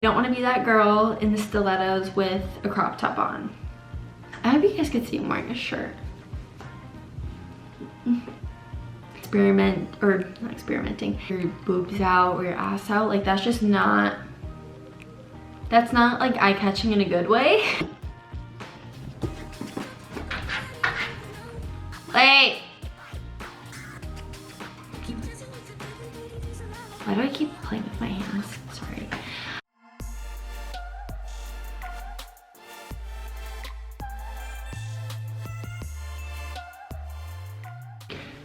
You don't want to be that girl in the stilettos with a crop top on. I hope you guys could see I'm wearing a shirt. Not experimenting. Your boobs out or your ass out, like that's just not, that's not like eye-catching in a good way. Wait! Why do I keep playing with my hands? Sorry.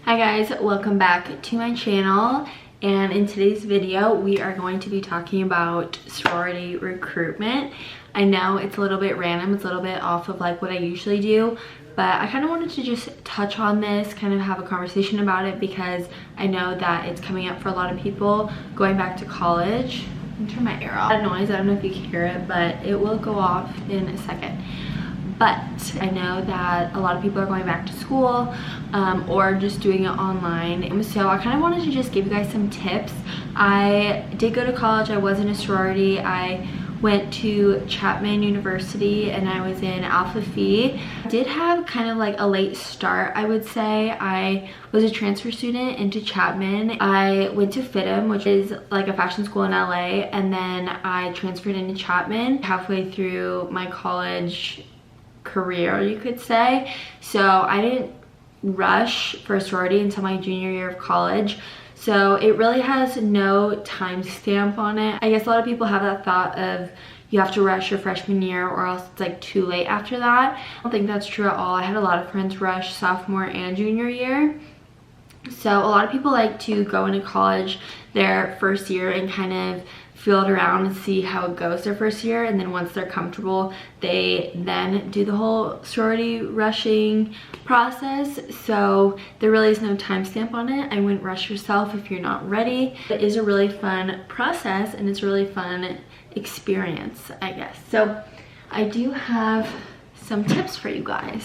Hi guys, welcome back to my channel, and in today's video we are going to be talking about sorority recruitment. I know it's a little bit random, it's a little bit off of like what I usually do, but I kind of wanted to just touch on this, kind of have a conversation about it, because I know that it's coming up for a lot of people going back to college. Let me turn my air off. That noise, I don't know if you can hear it, but it will go off in a second. But I know that a lot of people are going back to school or just doing it online. So I kind of wanted to just give you guys some tips. I did go to college. I was in a sorority. I went to Chapman University and I was in Alpha Phi. I did have kind of like a late start, I would say. I was a transfer student into Chapman. I went to FITM, which is like a fashion school in LA, and then I transferred into Chapman halfway through my college career, you could say. So I didn't rush for a sorority until my junior year of college, so it really has no time stamp on it. I guess a lot of people have that thought of you have to rush your freshman year or else it's like too late after that. I don't think that's true at all. I had a lot of friends rush sophomore and junior year. So a lot of people like to go into college their first year and kind of feel it around and see how it goes their first year, and then once they're comfortable they then do the whole sorority rushing process. So there really is no timestamp on it. I wouldn't rush yourself if you're not ready. It is a really fun process and it's a really fun experience, I guess. So I do have some tips for you guys.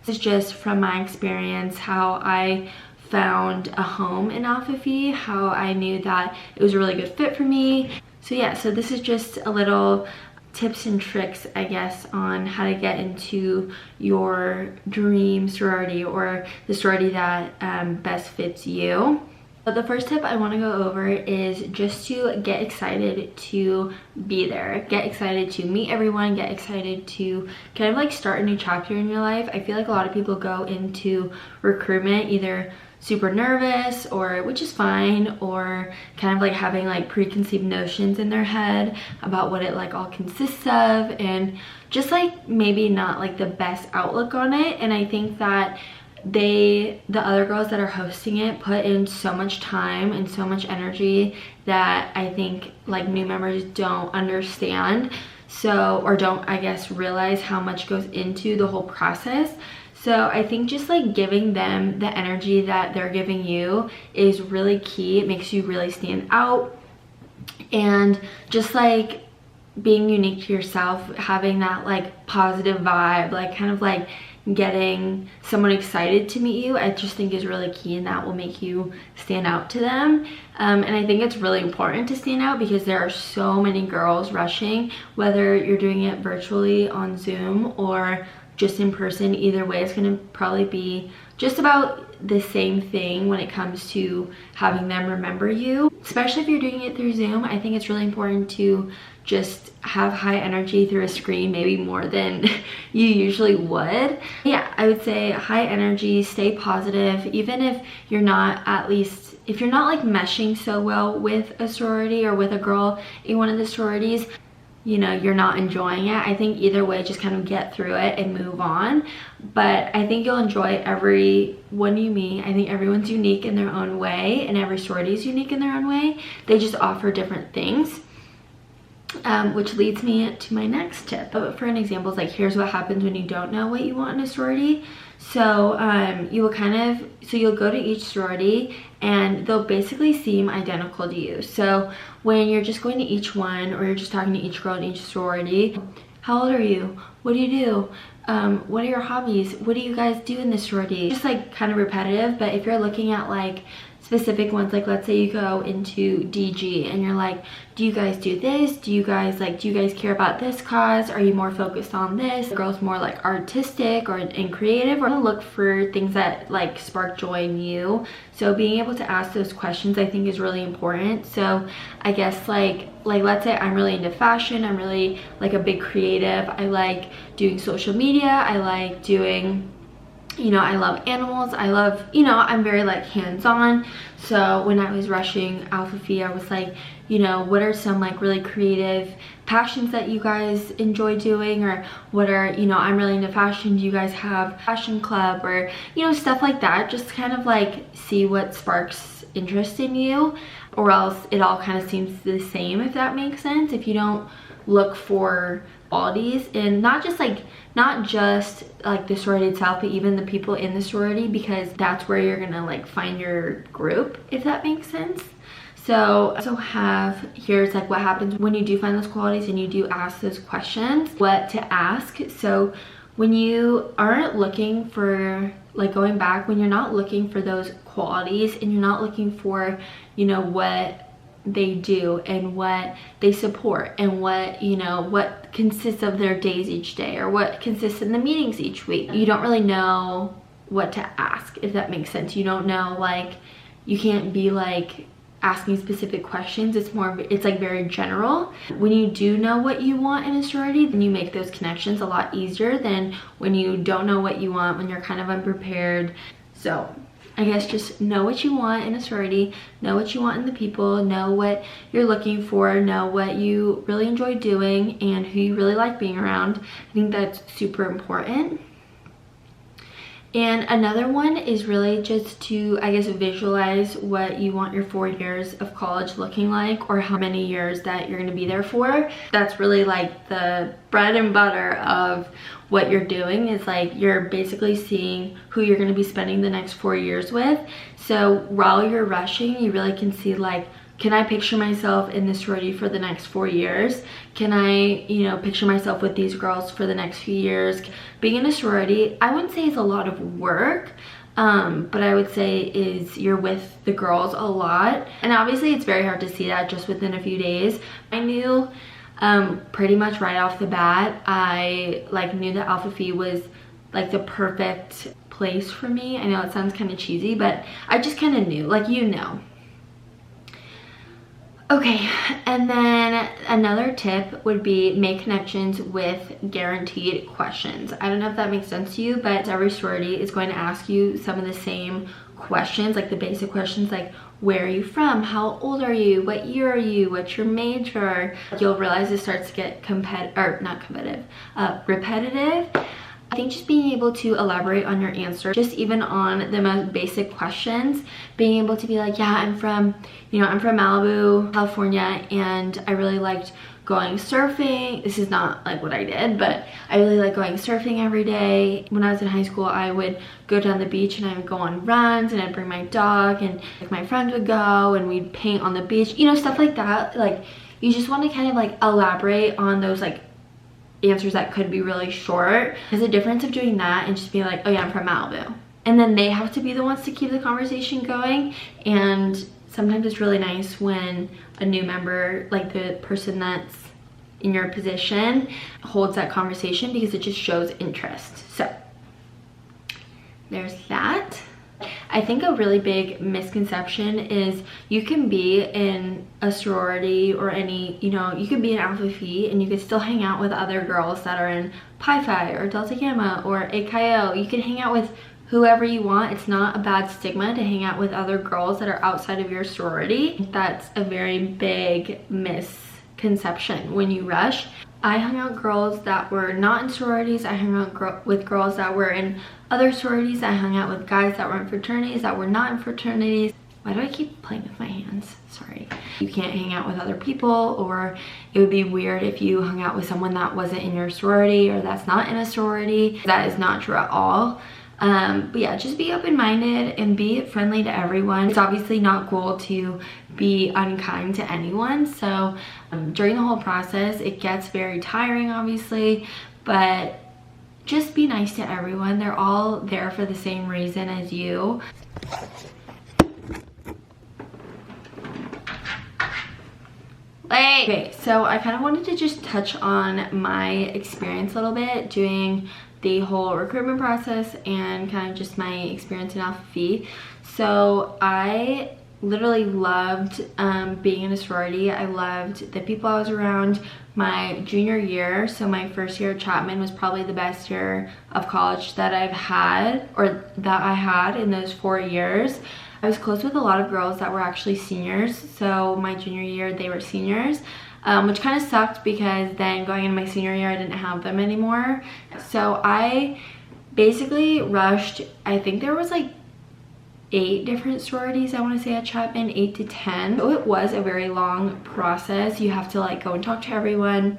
This is just from my experience, how I found a home in Alpha Phi, how I knew that it was a really good fit for me. So yeah, so this is just a little tips and tricks, I guess, on how to get into your dream sorority or the sorority that best fits you. But the first tip I want to go over is just to get excited to be there. Get excited to meet everyone, get excited to kind of like start a new chapter in your life. I feel like a lot of people go into recruitment either super nervous, or which is fine, or kind of like having like preconceived notions in their head about what it like all consists of, and just like maybe not like the best outlook on it. And I think that the other girls that are hosting it put in so much time and so much energy that I think like new members don't understand, so, or don't, I guess, realize how much goes into the whole process. So I think just like giving them the energy that they're giving you is really key. It makes you really stand out, and just like being unique to yourself, having that like positive vibe, like kind of like getting someone excited to meet you, I just think is really key, and that will make you stand out to them. And I think it's really important to stand out because there are so many girls rushing, whether you're doing it virtually on Zoom or just in person. Either way, it's going to probably be just about the same thing when it comes to having them remember you. Especially if you're doing it through Zoom, I think it's really important to just have high energy through a screen, maybe more than you usually would. Yeah, I would say high energy, stay positive, even if you're not, at least if you're not like meshing so well with a sorority or with a girl in one of the sororities, you know, you're not enjoying it. I think either way, just kind of get through it and move on. But I think you'll enjoy everyone you meet. I think everyone's unique in their own way, and every sorority is unique in their own way. They just offer different things. Which leads me to my next tip. But for an example, like here's what happens when you don't know what you want in a sorority. So you'll go to each sorority and they'll basically seem identical to you. So when you're just going to each one, or you're just talking to each girl in each sorority, how old are you? What do you do? What are your hobbies? What do you guys do in this sorority? Just like kind of repetitive. But if you're looking at like specific ones. Like let's say you go into DG and you're like, do you guys do this? Do you guys care about this cause? Are you more focused on this? The girl's more like artistic or and creative, or look for things that like spark joy in you. So being able to ask those questions I think is really important. So I guess like let's say I'm really into fashion, I'm really like a big creative, I like doing social media, I like doing, you know, I love animals, I love, you know, I'm very like hands-on. So when I was rushing Alpha Phi, I was like, you know, what are some like really creative passions that you guys enjoy doing, or what are, you know, I'm really into fashion, do you guys have fashion club, or, you know, stuff like that. Just kind of like see what sparks interest in you, or else it all kind of seems the same, if that makes sense. If you don't look for qualities in not just like the sorority itself, but even the people in the sorority, because that's where you're gonna like find your group, if that makes sense. So here's like what happens when you do find those qualities and you do ask those questions, what to ask. So when you aren't looking for, like going back, when you're not looking for those qualities and you're not looking for, you know, what they do and what they support and what, you know, what consists of their days each day, or what consists in the meetings each week, you don't really know what to ask, if that makes sense. You don't know, like, you can't be like asking specific questions. It's more, it's like very general. When you do know what you want in a sorority, then you make those connections a lot easier than when you don't know what you want, when you're kind of unprepared. So I guess just know what you want in a sorority, know what you want in the people, know what you're looking for, know what you really enjoy doing and who you really like being around. I think that's super important. And another one is really just to, I guess, visualize what you want your 4 years of college looking like, or how many years that you're gonna be there for. That's really like the bread and butter of what you're doing, is like you're basically seeing who you're gonna be spending the next 4 years with. So while you're rushing, you really can see like, can I picture myself in this sorority for the next 4 years? Can I, you know, picture myself with these girls for the next few years? Being in a sorority, I wouldn't say it's a lot of work, but I would say is you're with the girls a lot. And obviously it's very hard to see that just within a few days. I knew pretty much right off the bat, I like knew that Alpha Phi was like the perfect place for me. I know it sounds kind of cheesy, but I just kind of knew, like, you know. Okay, and then another tip would be make connections with guaranteed questions. I don't know if that makes sense to you, but every sorority is going to ask you some of the same questions, like the basic questions like, where are you from? How old are you? What year are you? What's your major? You'll realize it starts to get repetitive. I think just being able to elaborate on your answer, just even on the most basic questions, being able to be like, yeah, I'm from Malibu, California, and I really liked going surfing. This is not like what I did, but I really like going surfing every day. When I was in high school, I would go down the beach and I would go on runs, and I'd bring my dog, and like my friends would go and we'd paint on the beach, you know, stuff like that. Like, you just want to kind of like elaborate on those like answers that could be really short. There's a difference of doing that and just being like, oh yeah, I'm from Malibu, and then they have to be the ones to keep the conversation going. And sometimes it's really nice when a new member, like the person that's in your position, holds that conversation, because it just shows interest. So there's that. I think a really big misconception is you can be in a sorority or any, you know, you could be in Alpha Phi and you could still hang out with other girls that are in Pi Phi or Delta Gamma or AKO. You can hang out with whoever you want. It's not a bad stigma to hang out with other girls that are outside of your sorority. That's a very big misconception when you rush. I hung out with girls that were not in sororities. I hung out with girls that were in other sororities. I hung out with guys that were in fraternities, that were not in fraternities. Why do I keep playing with my hands? Sorry. You can't hang out with other people, or it would be weird if you hung out with someone that wasn't in your sorority or that's not in a sorority. That is not true at all. But yeah, just be open-minded and be friendly to everyone. It's obviously not cool to be unkind to anyone. So during the whole process, it gets very tiring, obviously, but just be nice to everyone. They're all there for the same reason as you. Like, okay, so I kind of wanted to just touch on my experience a little bit doing the whole recruitment process and kind of just my experience in Alpha Phi. So I literally loved being in a sorority. I loved the people I was around. My junior year, so my first year at Chapman, was probably the best year of college that I've had, or that I had in those 4 years. I was close with a lot of girls that were actually seniors, so my junior year they were seniors, which kind of sucked because then going into my senior year I didn't have them anymore. So I basically rushed, I think there was like 8 different sororities, I want to say, at Chapman, 8 to 10. So it was a very long process. You have to like go and talk to everyone,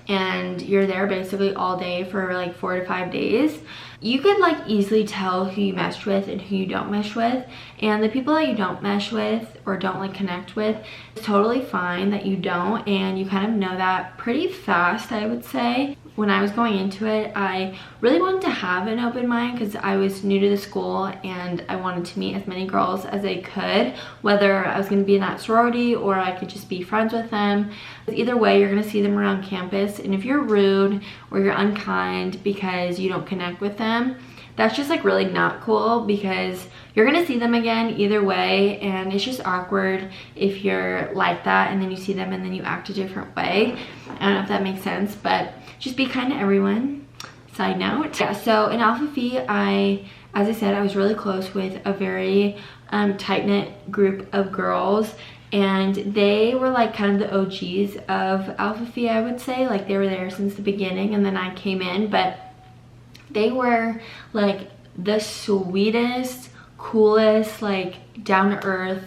and you're there basically all day for like 4 to 5 days. You could like easily tell who you meshed with and who you don't mesh with, and the people that you don't mesh with or don't like connect with, it's totally fine that you don't, and you kind of know that pretty fast, I would say. When I was going into it, I really wanted to have an open mind because I was new to the school and I wanted to meet as many girls as I could, whether I was going to be in that sorority or I could just be friends with them. Either way, you're going to see them around campus, and if you're rude or you're unkind because you don't connect with them, that's just like really not cool, because you're gonna see them again either way, and it's just awkward if you're like that and then you see them and then you act a different way. I don't know if that makes sense, but just be kind to everyone. Side note. Yeah, so in Alpha Phi, as I said, I was really close with a very tight-knit group of girls, and they were like kind of the OGs of Alpha Phi, I would say. Like, they were there since the beginning, and then I came in, but they were like the sweetest, coolest, like down to earth,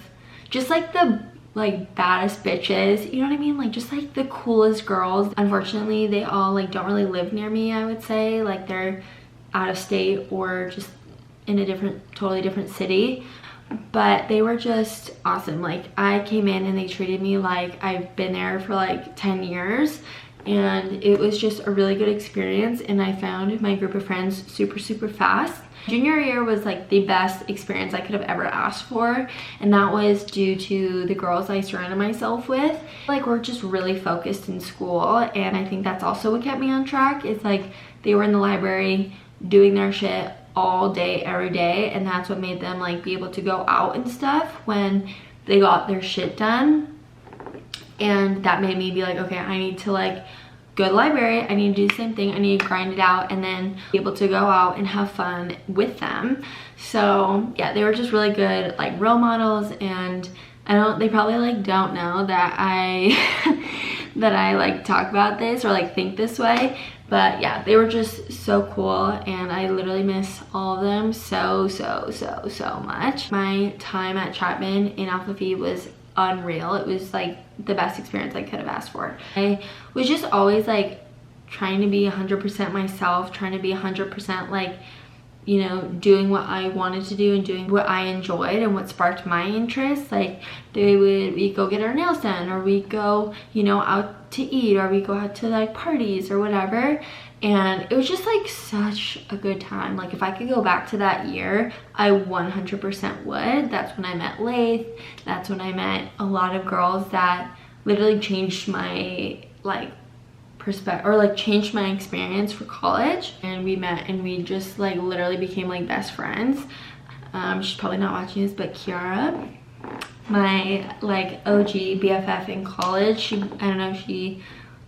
just like the like baddest bitches, you know what I mean? Like just like the coolest girls. Unfortunately, they all like don't really live near me, I would say. Like they're out of state or just in a totally different city. But they were just awesome. Like I came in and they treated me like I've been there for like 10 years. And it was just a really good experience, and I found my group of friends super fast. Junior year was like the best experience I could have ever asked for, and that was due to the girls I surrounded myself with. Like, we're just really focused in school, and I think that's also what kept me on track. It's like they were in the library doing their shit all day every day, and that's what made them like be able to go out and stuff when they got their shit done. And that made me be like, okay, I need to like go to the library, I need to do the same thing, I need to grind it out and then be able to go out and have fun with them. So yeah, they were just really good like role models, and they probably like don't know that I like talk about this or like think this way, but yeah, they were just so cool, and I literally miss all of them so much. My time at Chapman in Alpha Phi was unreal. It was like the best experience I could have asked for. I was just always like trying to be 100% myself, trying to be 100% like, you know, doing what I wanted to do and doing what I enjoyed and what sparked my interest. Like we'd go get our nails done, or we'd go, you know, out to eat, or we'd go out to like parties or whatever. And it was just like such a good time. Like if I could go back to that year, I 100% would. That's when I met Laith. That's when I met a lot of girls that literally changed my like perspective, or like changed my experience for college. And we met and we just like literally became like best friends. She's probably not watching this, but Kiara, my like OG BFF in college, I don't know if she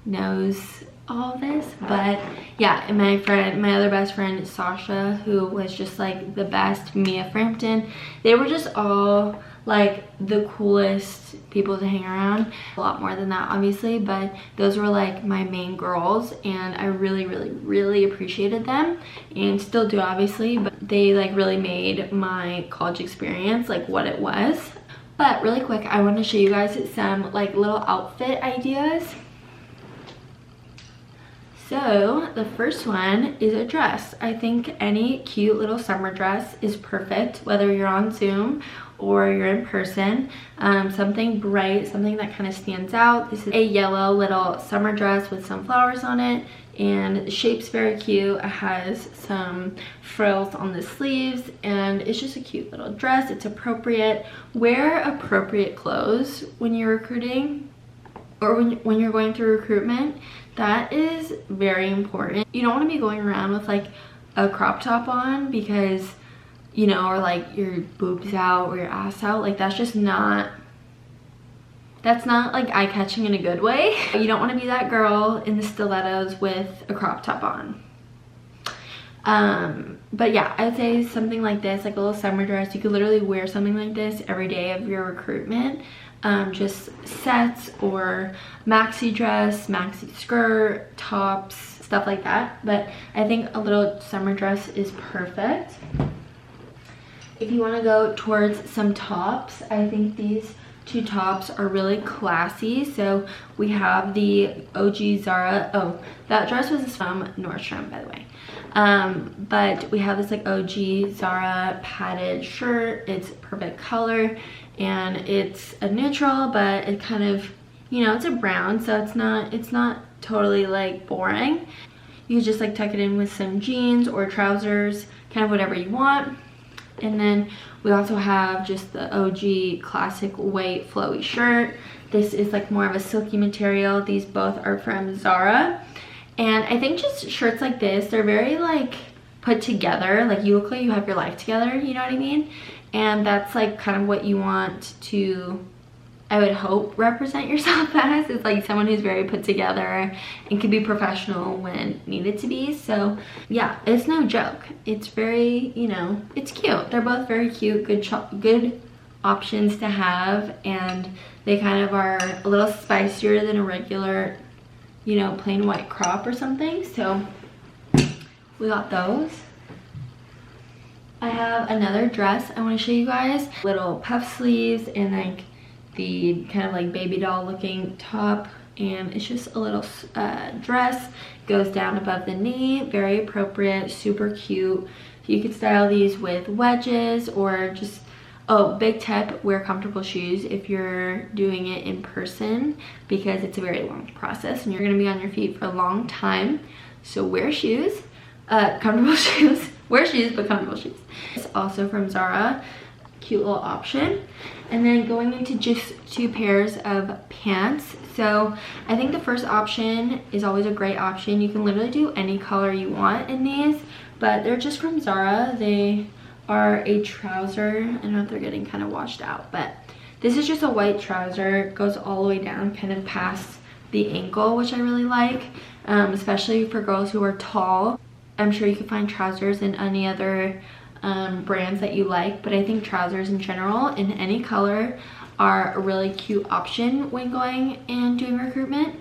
knows all this, but yeah. And my other best friend Sasha, who was just like the best, Mia Frampton, they were just all like the coolest people to hang around. A lot more than that obviously, but those were like my main girls, and I really appreciated them, and still do obviously, but they like really made my college experience like what it was. But really quick, I want to show you guys some like little outfit ideas. So the first one is a dress. I think any cute little summer dress is perfect, whether you're on Zoom or you're in person. Something bright, something that kind of stands out. This is a yellow little summer dress with some flowers on it, and the shape's very cute. It has some frills on the sleeves, and it's just a cute little dress. It's appropriate. Wear appropriate clothes when you're recruiting. or when you're going through recruitment, that is very important. You don't want to be going around with like a crop top on because, you know, or like your boobs out or your ass out. Like that's just not, that's not like eye-catching in a good way. You don't want to be that girl in the stilettos with a crop top on. But yeah, I'd say something like this, like a little summer dress. You could literally wear something like this every day of your recruitment. Just sets or maxi dress, maxi skirt, tops, stuff like that. But I think a little summer dress is perfect. If you want to go towards some tops, I think these two tops are really classy. So we have the OG Zara. Oh, that dress was from Nordstrom, by the way. But we have this like OG Zara padded shirt. It's perfect color and it's a neutral, but it kind of, you know, it's a brown, so it's not totally like boring. You just like tuck it in with some jeans or trousers, kind of whatever you want. And then we also have just the OG classic white flowy shirt. This is like more of a silky material. These both are from Zara. And I think just shirts like this, they're very like put together. Like you look like you have your life together, you know what I mean? And that's like kind of what you want to, I would hope, represent yourself as. It's like someone who's very put together and can be professional when needed to be. So yeah, it's no joke. It's very, you know, it's cute. They're both very cute, good options to have. And they kind of are a little spicier than a regular, you know, plain white crop or something. So we got those. I have another dress I want to show you guys. Little puff sleeves and like the kind of like baby doll looking top, and it's just a little dress, goes down above the knee, very appropriate, super cute. You could style these with wedges or just, oh, big tip, wear comfortable shoes if you're doing it in person because it's a very long process and you're going to be on your feet for a long time. So wear shoes, comfortable shoes. Wear shoes, but comfortable shoes. It's also from Zara. Cute little option. And then going into just two pairs of pants. So I think the first option is always a great option. You can literally do any color you want in these, but they're just from Zara. They are a trouser. I don't know if they're getting kind of washed out, but this is just a white trouser. It goes all the way down, kind of past the ankle, which I really like, especially for girls who are tall. I'm sure you can find trousers in any other brands that you like, but I think trousers in general in any color are a really cute option when going and doing recruitment.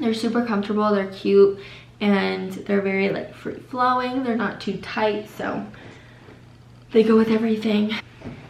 They're super comfortable, they're cute, and they're very like free flowing. They're not too tight, so they go with everything.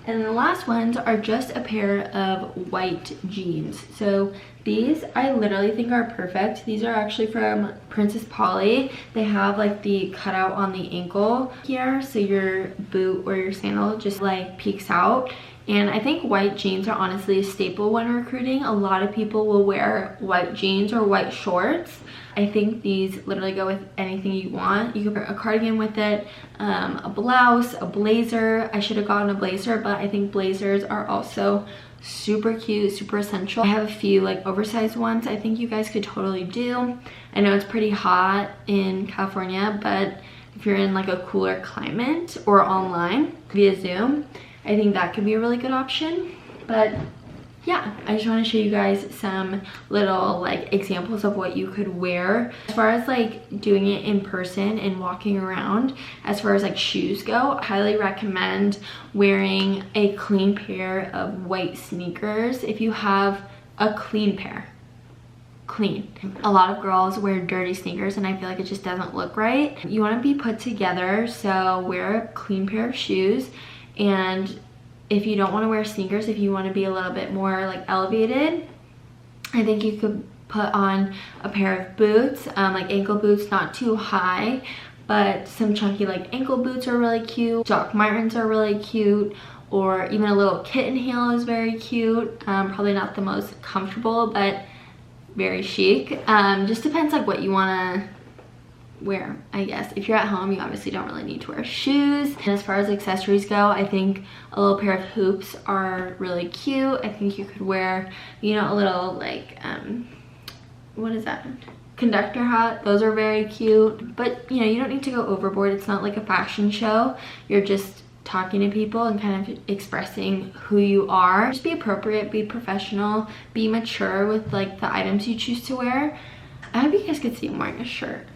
And the last ones are just a pair of white jeans. So these I literally think are perfect. These are actually from Princess Polly. They have like the cutout on the ankle here, so your boot or your sandal just like peeks out. And I think white jeans are honestly a staple when recruiting. A lot of people will wear white jeans or white shorts. I think these literally go with anything you want. You can wear a cardigan with it, a blouse, a blazer. I should have gotten a blazer, but I think blazers are also super cute, super essential. I have a few like oversized ones I think you guys could totally do. I know it's pretty hot in California, but if you're in like a cooler climate or online via Zoom, I think that could be a really good option. But yeah, I just want to show you guys some little like examples of what you could wear. As far as like doing it in person and walking around, as far as like shoes go, I highly recommend wearing a clean pair of white sneakers if you have a clean pair. Clean. A lot of girls wear dirty sneakers and I feel like it just doesn't look right. You want to be put together, so wear a clean pair of shoes. And if you don't want to wear sneakers, if you want to be a little bit more like elevated, I think you could put on a pair of boots, like ankle boots, not too high, but some chunky like ankle boots are really cute. Doc Martens are really cute, or even a little kitten heel is very cute. Probably not the most comfortable, but very chic. Just depends like what you want to wear, I guess. If you're at home, you obviously don't really need to wear shoes. And as far as accessories go, I think a little pair of hoops are really cute. I think you could wear, you know, a little like, what is that? Conductor hat. Those are very cute. But, you know, you don't need to go overboard. It's not like a fashion show. You're just talking to people and kind of expressing who you are. Just be appropriate, be professional, be mature with like the items you choose to wear. I hope you guys could see I'm wearing a shirt.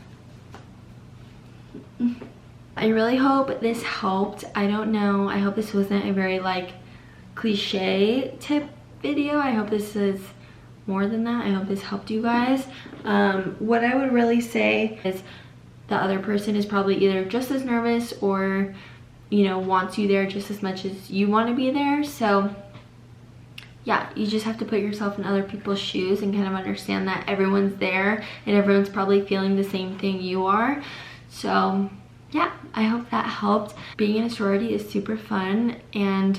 I really hope this helped. I don't know, I hope this wasn't a very like cliche tip video. I hope this is more than that. I hope this helped you guys. What I would really say is the other person is probably either just as nervous or, you know, wants you there just as much as you want to be there. So yeah, you just have to put yourself in other people's shoes and kind of understand that everyone's there and everyone's probably feeling the same thing you are. So yeah, I hope that helped. Being in a sorority is super fun. And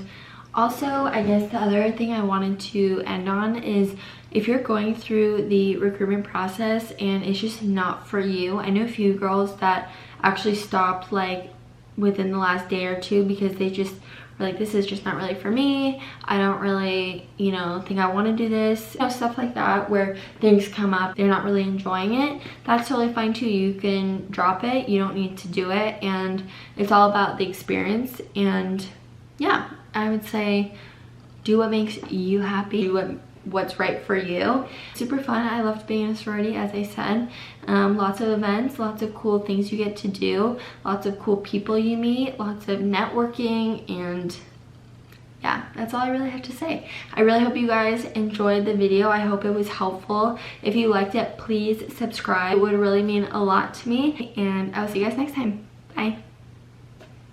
also, I guess the other thing I wanted to end on is if you're going through the recruitment process and it's just not for you. I know a few girls that actually stopped like within the last day or two because they just were like, this is just not really for me. I don't really, you know, think I want to do this. You know, stuff like that where things come up, they're not really enjoying it. That's totally fine too. You can drop it. You don't need to do it. And it's all about the experience. And yeah, I would say do what makes you happy. Do what's right for you. Super fun. I loved being in a sorority, as I said. Lots of events, lots of cool things you get to do, lots of cool people you meet, lots of networking, and yeah, that's all I really have to say. I really hope you guys enjoyed the video. I hope it was helpful. If you liked it, please subscribe. It would really mean a lot to me, and I will see you guys next time. Bye.